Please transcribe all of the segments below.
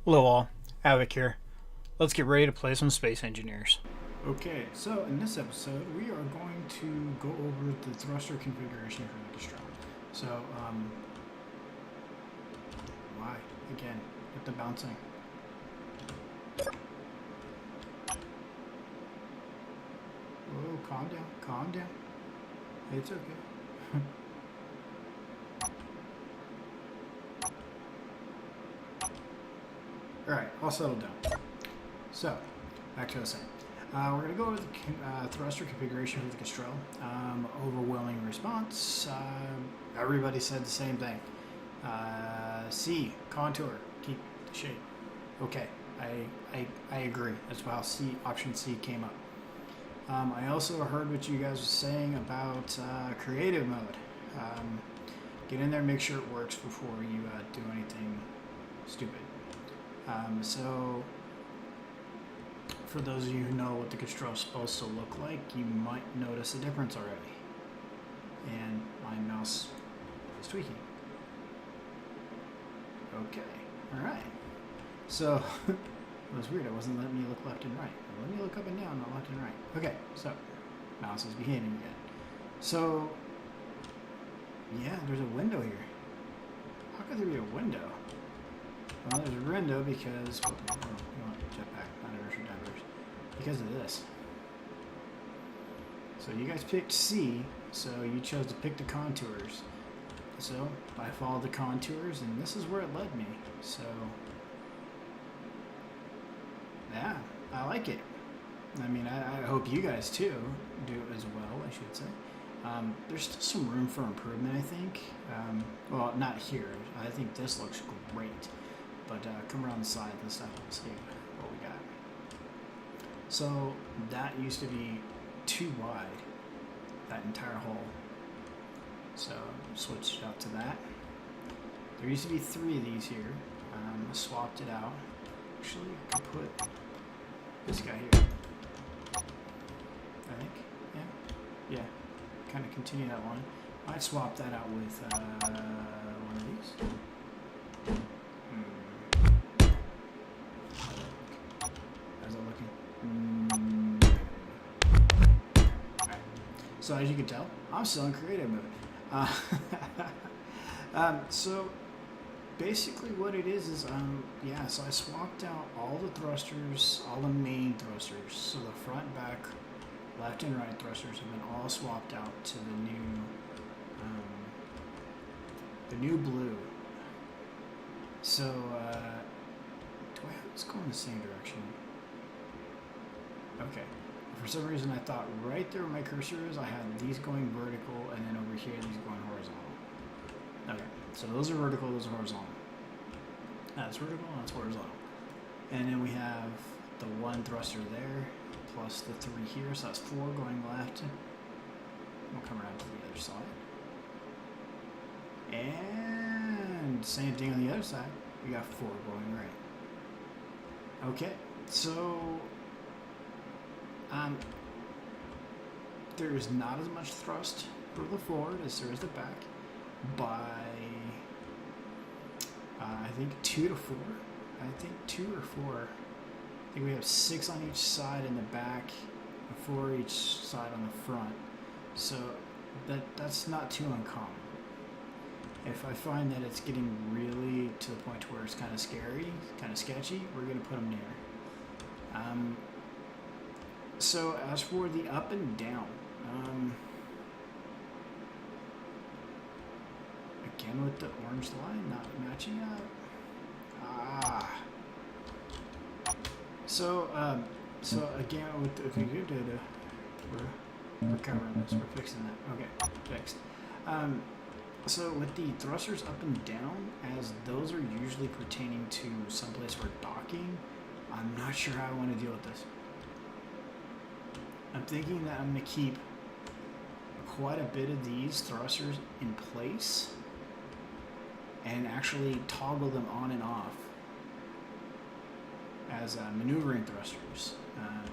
Hello all, Havoc here. Let's get ready to play some Space Engineers. Okay, so in this episode, we are going to go over the thruster configuration for the Kestrel. So, why? Again, get the bouncing. Whoa, calm down, calm down. It's okay. Alright, all settled down. So, back to the same. We're going to go over the thruster configuration for the Kestrel. Overwhelming response. Everybody said the same thing. C, contour, keep the shape. Okay, I agree. That's how option C came up. I also heard what you guys were saying about creative mode. Get in there, make sure it works before you do anything stupid. So, for those of you who know what the Kestrel is supposed to look like, you might notice a difference already. And my mouse is tweaking. Okay, alright. So, it was weird, it wasn't letting me look left and right. Let me look up and down, not left and right. Okay, so, mouse is behaving again. So, yeah, there's a window here. How could there be a window? Well, there's a window because, we want jetpack, not inertial dampers, because of this. So you guys picked C, so you chose to pick the contours. So I followed the contours, and this is where it led me. So, yeah, I like it. I mean, I hope you guys too do as well, I should say. There's still some room for improvement, I think. Well, not here. I think this looks great. But come around the side this time and see what we got. So that used to be too wide, that entire hole. So switched out to that. There used to be 3 of these here. I swapped it out. Actually, I could put this guy here. I think, yeah. Kind of continue that one. I'd swap that out with one of these. So as you can tell, I'm still in creative mode. So basically what it is yeah, so I swapped out all the thrusters, all the main thrusters. So the front, back, left and right thrusters have been all swapped out to the new blue. So, do I have this going in the same direction? Okay. For some reason, I thought right there where my cursor is, I had these going vertical, and then over here, these going horizontal. Okay, so those are vertical, those are horizontal. That's vertical, that's horizontal. And then we have the 1 thruster there, plus the 3 here, so that's 4 going left. We'll come around to the other side. And same thing on the other side. We got 4 going right. Okay, so there is not as much thrust for the forward as there is the back by I think 2 to 4. I think 2 or 4. I think we have 6 on each side in the back and 4 each side on the front. So that's not too uncommon. If I find that it's getting really to the point where it's kind of scary, kind of sketchy, we're going to put them near. So as for the up and down, again with the orange line not matching up. So again with the, okay, we're covering this, we're fixing that. Okay, fixed. So with the thrusters up and down, as those are usually pertaining to someplace for docking, I'm not sure how I want to deal with this. I'm thinking that I'm going to keep quite a bit of these thrusters in place and actually toggle them on and off as maneuvering thrusters.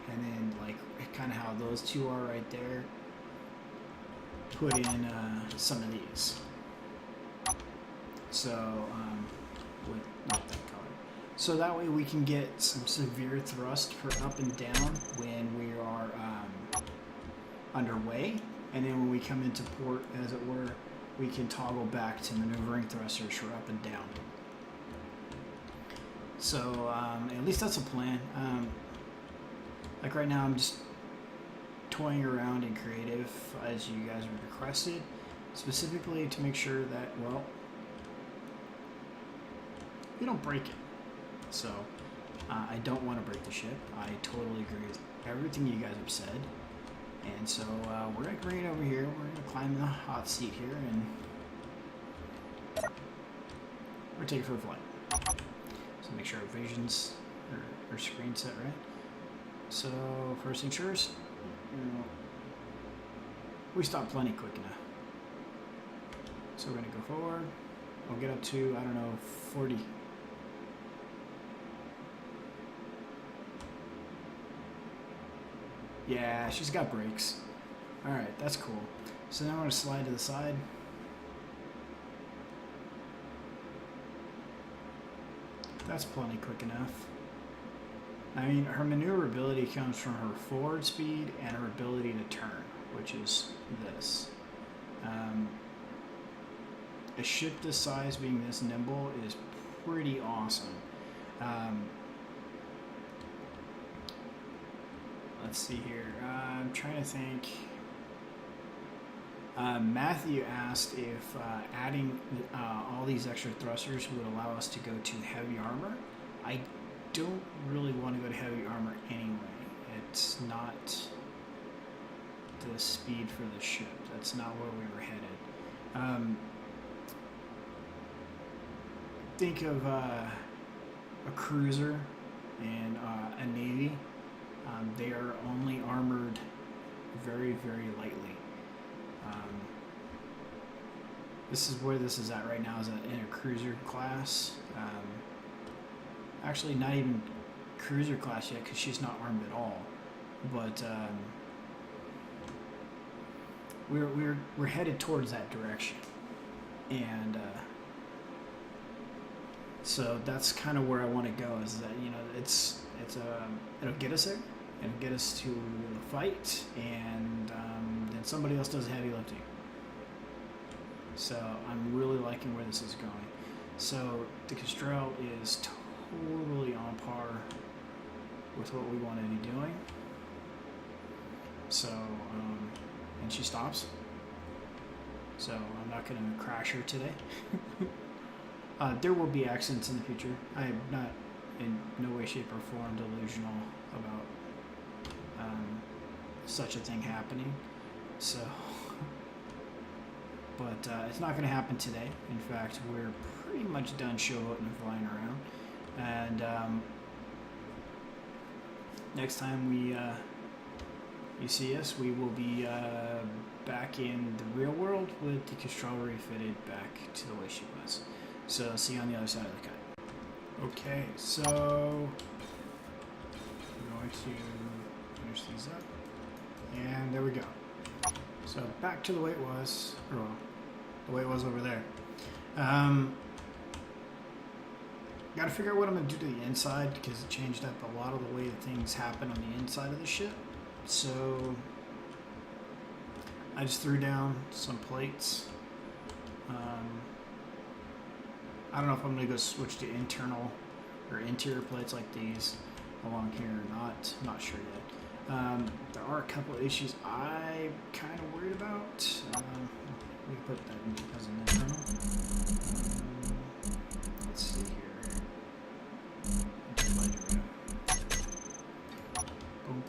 And then like kind of how those 2 are right there, put in some of these. So with not that color, So that way we can get some severe thrust for up and down when we are underway, and then when we come into port, as it were, we can toggle back to maneuvering thrusters for up and down. So at least that's a plan. Like right now I'm just toying around in creative as you guys requested, specifically to make sure that, well, you don't break it. So I don't want to break the ship. I totally agree with everything you guys have said. And so we're going to bring it over here. We're going to climb the hot seat here and we're taking it for a flight. So make sure our visions or screen set right. So first things first, we stopped plenty quick enough. So we're going to go forward. We'll get up to, I don't know, 40. Yeah, she's got brakes. Alright, that's cool. So now I'm going to slide to the side. That's plenty quick enough. I mean, her maneuverability comes from her forward speed and her ability to turn, which is this. A ship this size being this nimble is pretty awesome. Let's see here. I'm trying to think. Matthew asked if adding all these extra thrusters would allow us to go to heavy armor. I don't really want to go to heavy armor anyway. It's not the speed for the ship. That's not where we were headed. Think of a cruiser and a navy. They are only armored very, very lightly. This is where this is at right now, is in a cruiser class. Actually, not even cruiser class yet, because she's not armed at all. But we're headed towards that direction, and so that's kind of where I want to go. Is that, you know, it'll get us there. It'll get us to the fight, and then somebody else does heavy lifting. So I'm really liking where this is going. So the Kestrel is totally on par with what we want to be doing. So, and she stops. So I'm not going to crash her today. There will be accidents in the future. I am not in no way, shape, or form delusional about such a thing happening. So, but it's not going to happen today. In fact, we're pretty much done showboating and flying around. And next time you see us, we will be back in the real world with the Kestrel refitted back to the way she was. So see you on the other side of the cut. Okay, so I'm going to finish these up. And there we go. So back to the way it was, or well, the way it was over there. Got to figure out what I'm going to do to the inside, because it changed up a lot of the way that things happen on the inside of the ship. So I just threw down some plates. I don't know if I'm going to go switch to internal or interior plates like these along here or not. I'm not sure yet. There are a couple of issues I'm kind of worried about. We can put that in as an internal. Let's see here. Bonk.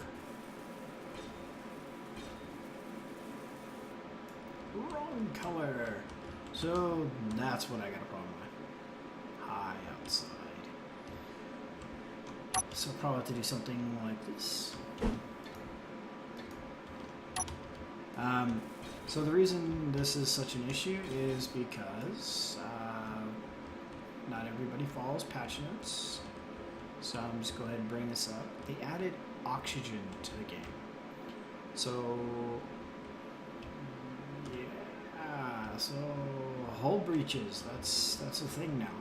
Wrong color. So that's what I got a problem with. High outside. So I'll probably have to do something like this. So the reason this is such an issue is because not everybody follows patch notes. So I'm just go ahead and bring this up. They added oxygen to the game. So yeah, so hull breaches. That's a thing now.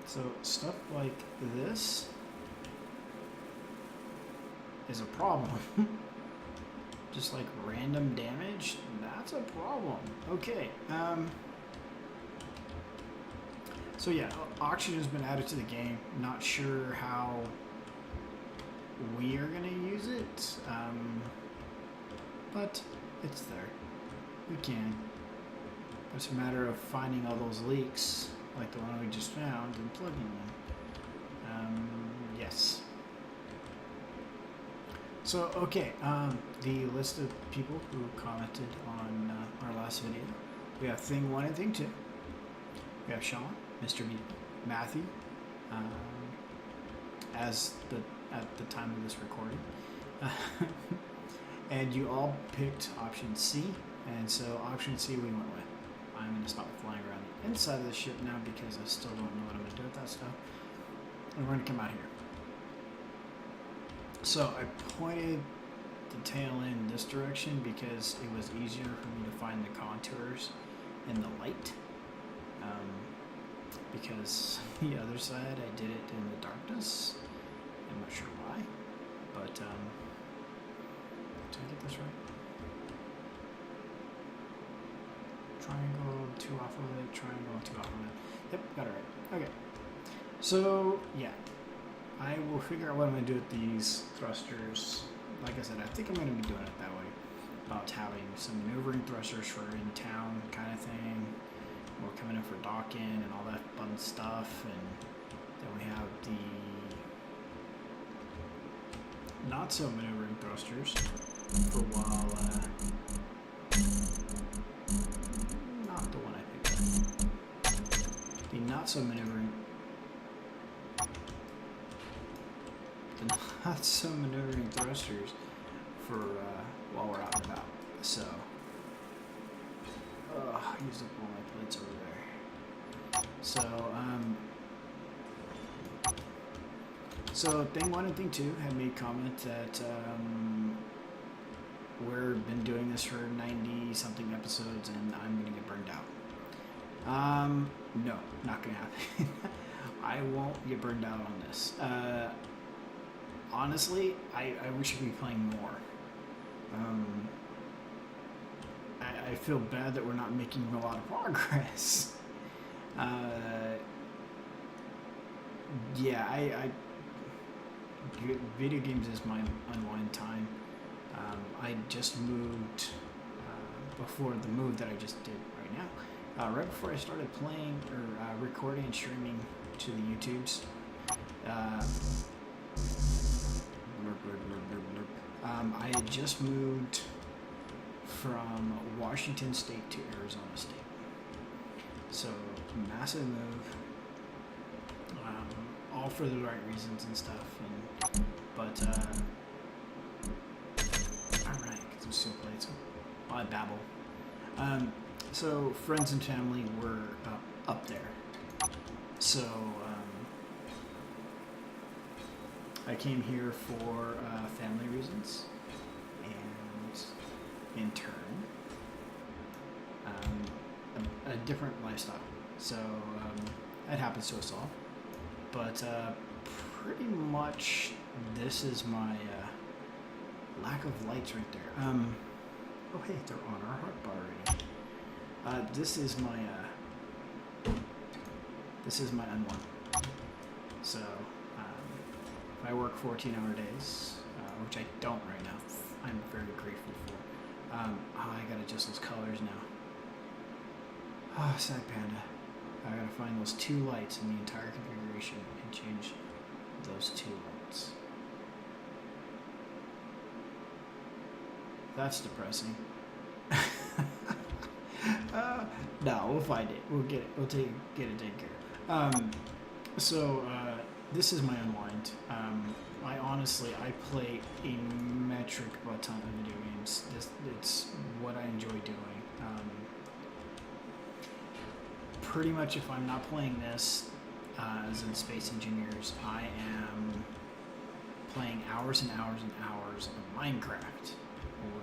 So stuff like this is a problem. Just like random damage, that's a problem. Okay. So yeah, auction has been added to the game. Not sure how we are gonna use it, but it's there. We can. It's a matter of finding all those leaks, like the one we just found, and plugging them. Yes. So, okay, the list of people who commented on our last video. We have Thing 1 and Thing 2. We have Sean, Mr. B, Matthew, at the time of this recording. And you all picked option C, and so option C we went with. I'm going to stop flying around the inside of the ship now because I still don't know what I'm going to do with that stuff. And we're going to come out here. So I pointed the tail in this direction because it was easier for me to find the contours in the light. Because the other side I did it in the darkness. I'm not sure why, but did I get this right? Triangle, 2 off of it, triangle, 2 off of it. Yep, got it right. Okay. So, yeah. I will figure out what I'm going to do with these thrusters. Like I said, I think I'm going to be doing it that way. About having some maneuvering thrusters for in town kind of thing. We're coming in for docking and all that fun stuff. And then we have the not so maneuvering thrusters for while, not the one I picked up. The not so maneuvering thrusters for while we're out and about. So, I used up all my plates over there. So Thing 1 and Thing 2 had made comment that we've been doing this for 90 something episodes and I'm gonna get burned out. No, not gonna happen. I won't get burned out on this. Honestly, I wish I could be playing more. I feel bad that we're not making a lot of progress. Yeah, video games is my unwind time. I just moved before the move that I just did right now. Right before I started playing or recording and streaming to the YouTubes. I had just moved from Washington State to Arizona State. So, massive move. All for the right reasons and stuff. But alright, get some steel plates. I babble. So, friends and family were up there. So, I came here for family reasons, and in turn, a different lifestyle. So that happens to us all. But pretty much, this is my lack of lights right there. Oh hey, they're on our hot bar already. This is my unwind. So. If I work 14-hour days, which I don't right now, I'm very grateful for. I gotta adjust those colors now. Ah, sad panda. I gotta find those 2 lights in the entire configuration and change those 2 lights. That's depressing. No, we'll find it. We'll get it. We'll get it taken care of. This is my unwind. I play a metric butt ton of video games. It's what I enjoy doing. Pretty much if I'm not playing this, as in Space Engineers, I am playing hours and hours and hours of Minecraft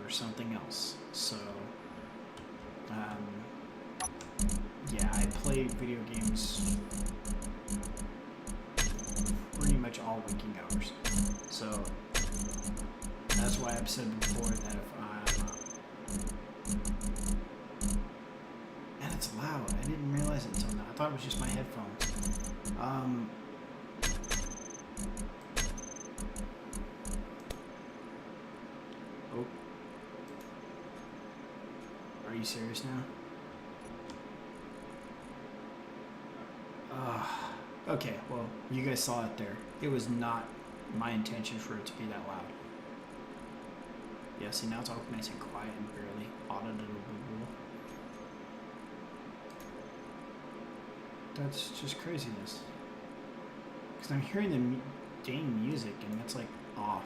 or something else. So, yeah, I play video games pretty much all waking hours. So that's why I've said before that if I'm and it's loud. I didn't realize it until now. I thought it was just my headphones. Oh. Are you serious now? Okay, well, you guys saw it there. It was not my intention for it to be that loud. Yeah, see, now it's all nice and quiet and barely audible. That's just craziness. Because I'm hearing the dang music and it's like off.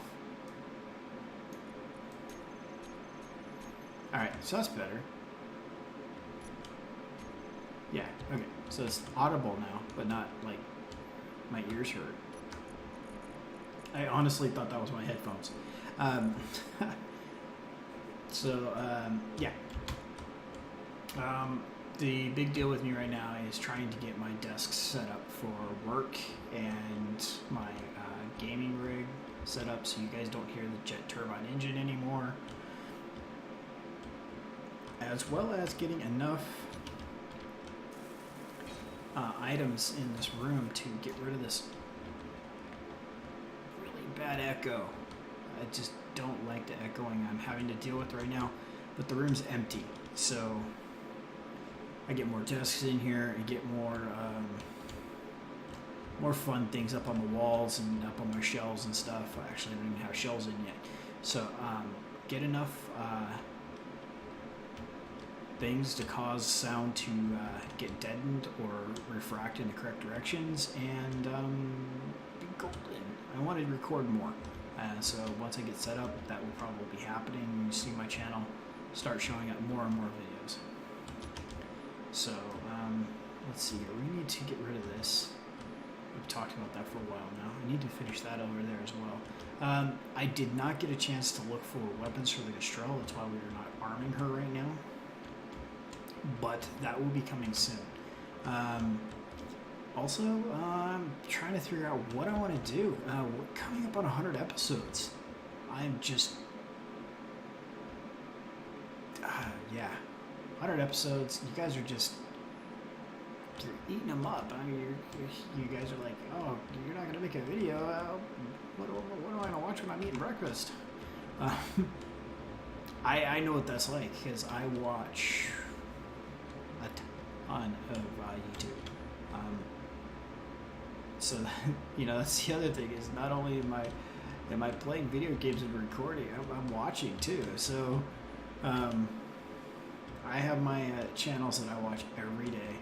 Alright, so that's better. Yeah, okay. So it's audible now, but not like my ears hurt. I honestly thought that was my headphones. Yeah. The big deal with me right now is trying to get my desk set up for work and my gaming rig set up so you guys don't hear the jet turbine engine anymore. As well as getting enough items in this room to get rid of this really bad echo. I just don't like the echoing I'm having to deal with right now, but the room's empty, so I get more desks in here. I get more fun things up on the walls and up on my shelves and stuff. Actually, I don't even have shelves in yet, so get enough things to cause sound to get deadened or refract in the correct directions and be golden. I want to record more. So once I get set up, that will probably be happening. You see my channel start showing up more and more videos. So let's see here. We need to get rid of this. We've talked about that for a while now. I need to finish that over there as well. I did not get a chance to look for weapons for the Kestrel. That's why we are not arming her right now. But that will be coming soon. Also, I'm trying to figure out what I want to do. We're coming up on 100 episodes. I'm just... yeah. 100 episodes. You guys are just... You're eating them up. I mean, you guys are like, oh, you're not going to make a video. What am I going to watch when I'm eating breakfast? I know what that's like, because I watch a ton of YouTube. So, that's the other thing, is not only am I playing video games and recording, I'm watching too. So, I have my channels that I watch every day,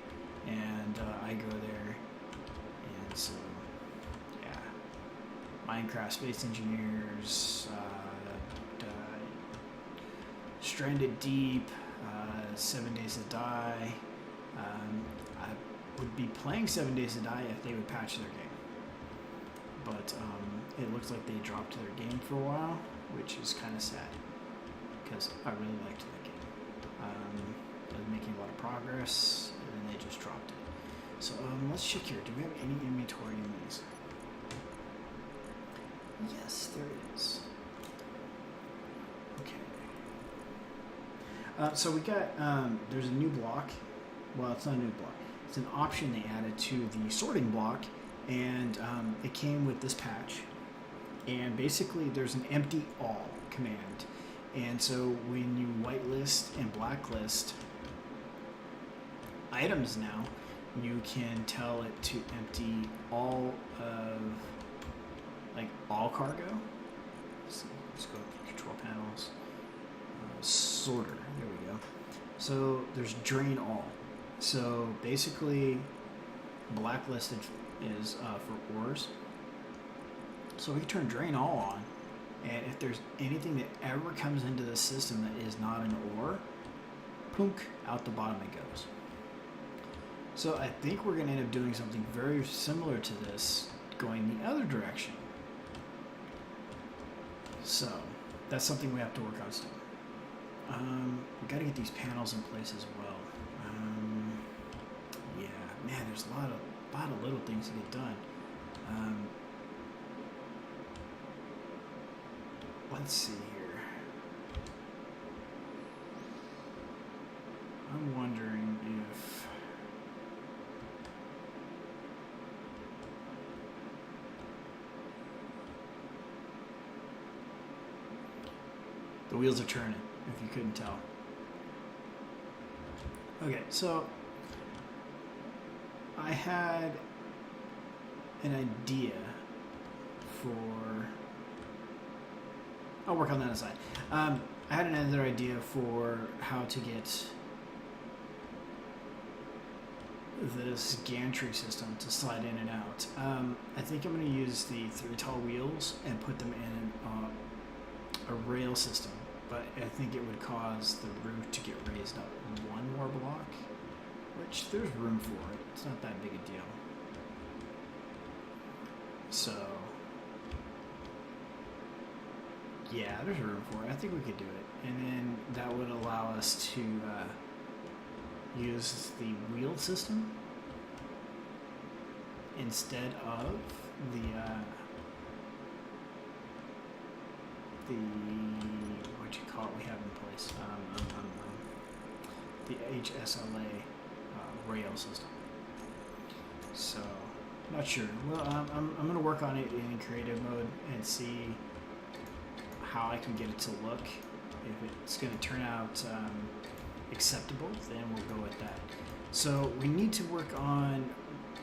and I go there, and so, yeah. Minecraft Space Engineers, Stranded Deep, 7 Days to Die. I would be playing 7 Days to Die if they would patch their game. But it looks like they dropped their game for a while, which is kind of sad, because I really liked that game. It was making a lot of progress, and then they just dropped it. So let's check here. Do we have any inventory in these? Yes, there is. Okay. So we got, there's a new block. Well, it's not a new block. It's an option they added to the sorting block, and it came with this patch. And basically, there's an empty all command. And so when you whitelist and blacklist items now, you can tell it to empty all of, like, all cargo. Let's go to control panels. Sorter, there we go. So there's drain all. So basically, blacklisted is for ores. So we can turn drain all on, and if there's anything that ever comes into the system that is not an ore, punk, out the bottom it goes. So I think we're going to end up doing something very similar to this, going the other direction. So that's something we have to work on still. We got to get these panels in place as well. there's a lot of little things to get done. Let's see here. I'm wondering if the wheels are turning, if you couldn't tell. Okay, so I had an idea for... I'll work on that aside. I had another idea for how to get this gantry system to slide in and out. I think I'm going to use the 3 tall wheels and put them in a rail system, but I think it would cause the roof to get raised up 1 more block, which there's room for it. It's not that big a deal. So, yeah, there's room for it. I think we could do it. And then that would allow us to use the wheel system instead of the what you call it we have in place, the HSLA rail system. So, not sure. Well, I'm going to work on it in creative mode and see how I can get it to look. If it's going to turn out acceptable, then we'll go with that. So we need to work on,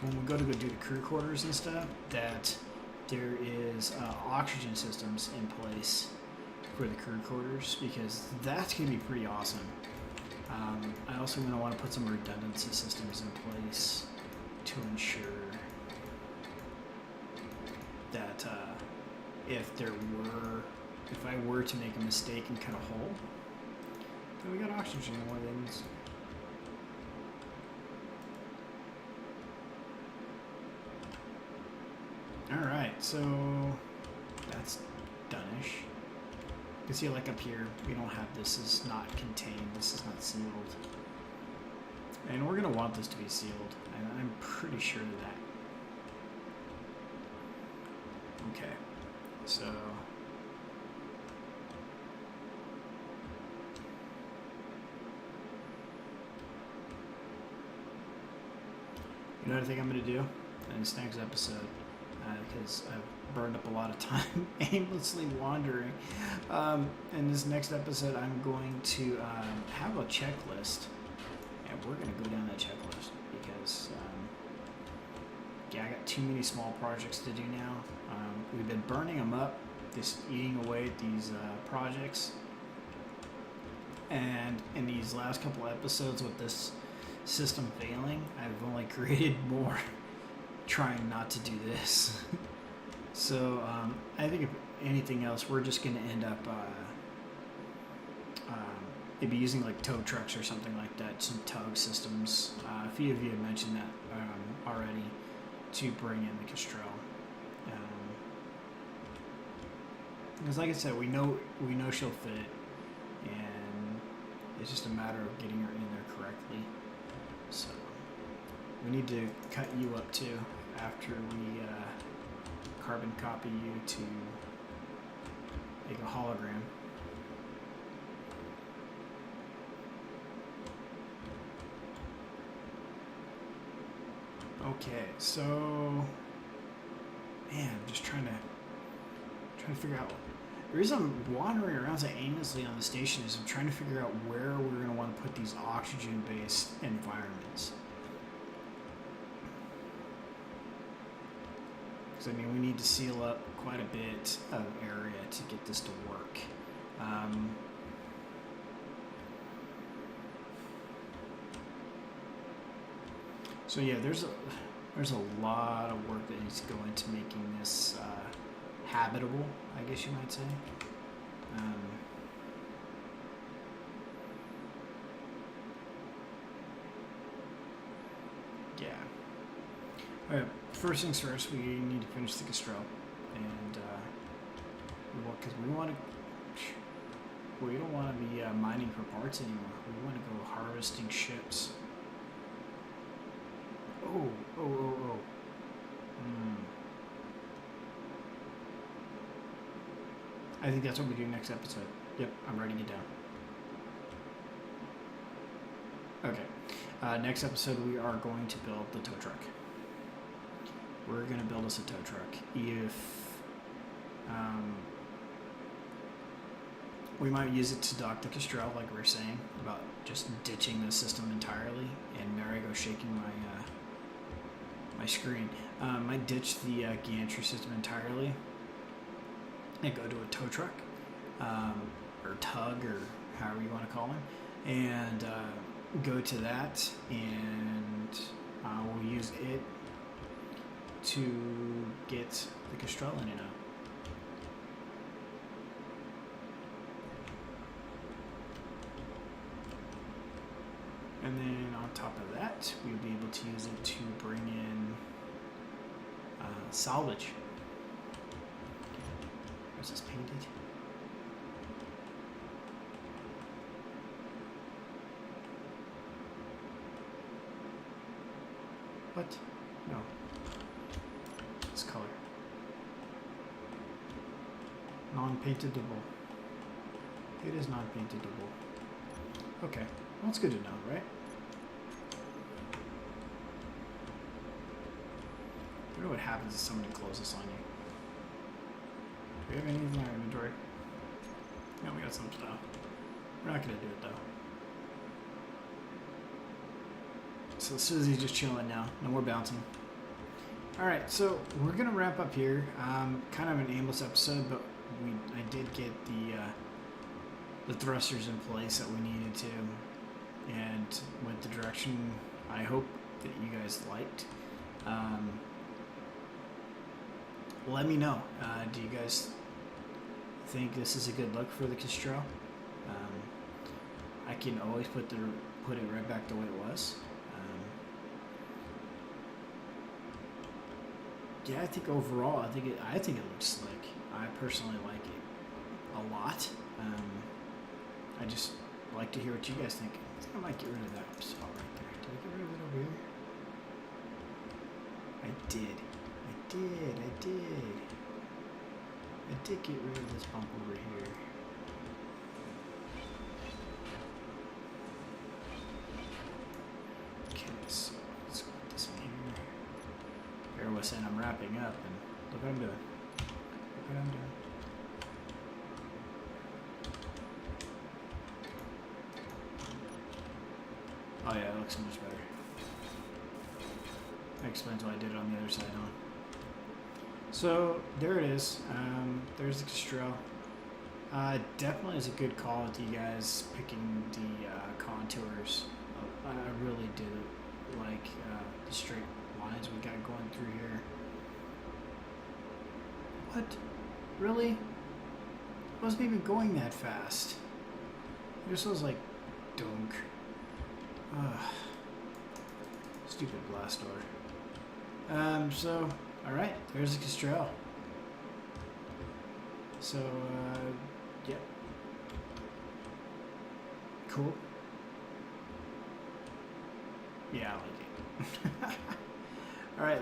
when we go do the crew quarters and stuff, that there is oxygen systems in place for the crew quarters, because that's going to be pretty awesome. I also going to want to put some redundancy systems in place to ensure that if I were to make a mistake and cut a hole, then we got oxygen in one of these. Alright, so that's done-ish. You can see, like, up here, we don't have this is not contained, this is not sealed. And we're going to want this to be sealed, and I'm pretty sure of that. Okay, so... You know what I think I'm going to do in this next episode? Because I've burned up a lot of time aimlessly wandering. In this next episode, I'm going to have a checklist, and we're going to go down that checklist because, yeah, I got too many small projects to do now. We've been burning them up, just eating away at these projects. And in these last couple episodes with this system failing, I've only created more trying not to do this. So I think if anything else, we're just going to end up maybe using like tow trucks or something like that, some tug systems. A few of you have mentioned that already, to bring in the Kestrel. Because like I said, we know she'll fit, and it's just a matter of getting her in there correctly. So we need to cut you up too after we carbon copy you to make a hologram. Okay, so man, I'm just trying to figure out. The reason I'm wandering around so aimlessly on the station is I'm trying to figure out where we're going to want to put these oxygen-based environments. Because, I mean, we need to seal up quite a bit of area to get this to work. So, yeah, there's a lot of work that needs to go into making this habitable, I guess you might say. Yeah. Alright, first things first, we need to finish the Kestrel. And because we don't want to be mining for parts anymore. We want to go harvesting ships. Oh, oh, oh, oh. I think that's what we do next episode. Yep, I'm writing it down. Okay. Next episode, we are going to build the tow truck. We're going to build us a tow truck. We might use it to dock the Kestrel, like we were saying, about just ditching the system entirely. And there I go shaking my screen. Might ditch the gantry system entirely and go to a tow truck, or tug, or however you want to call it, and go to that, and we'll use it to get the Kestrel in and out. And then on top of that, we'll be able to use it to bring in salvage. Where's this painted? What? No. This color. Non-paintable. It is non-paintable. Okay. Well, it's good to know, right? I wonder what happens if somebody closes on you. Do we have any in our inventory? No, we got some stuff. We're not going to do it, though. So Susie's just chilling now. No more bouncing. Alright, so we're going to wrap up here. Kind of an aimless episode, but I did get the thrusters in place that we needed to. And went the direction I hope that you guys liked. Let me know. Do you guys think this is a good look for the Kestrel? I can always put it right back the way it was. Yeah, I think overall, I think it looks slick. I personally like it a lot. I just like to hear what you guys think. I think I might get rid of that spot right there. Did I get rid of it over here? I did get rid of this bump over here. Okay, so let's put this in here. Here was saying I'm wrapping up, and look what I'm doing. Look what I'm doing. Oh yeah, it looks so much better. That explains why I did it on the other side, huh? So there it is. There's the Kestrel. Definitely is a good call with you guys picking the contours. I really did like the straight lines we got going through here. What? Really? It wasn't even going that fast. It just was like dunk. Stupid blast door. So, alright, there's the Kestrel. So, yep. Cool. Yeah, I like it. Alright,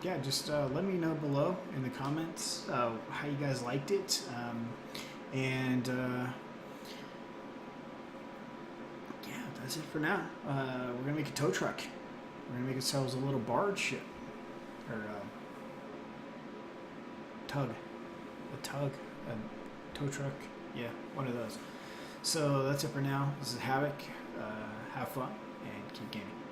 yeah, just let me know below in the comments how you guys liked it. And yeah, that's it for now. We're going to make a tow truck. We're going to make ourselves a little barge ship. Or tug. A tow truck. Yeah, one of those. So that's it for now. This is Havoc. Have fun and keep gaming.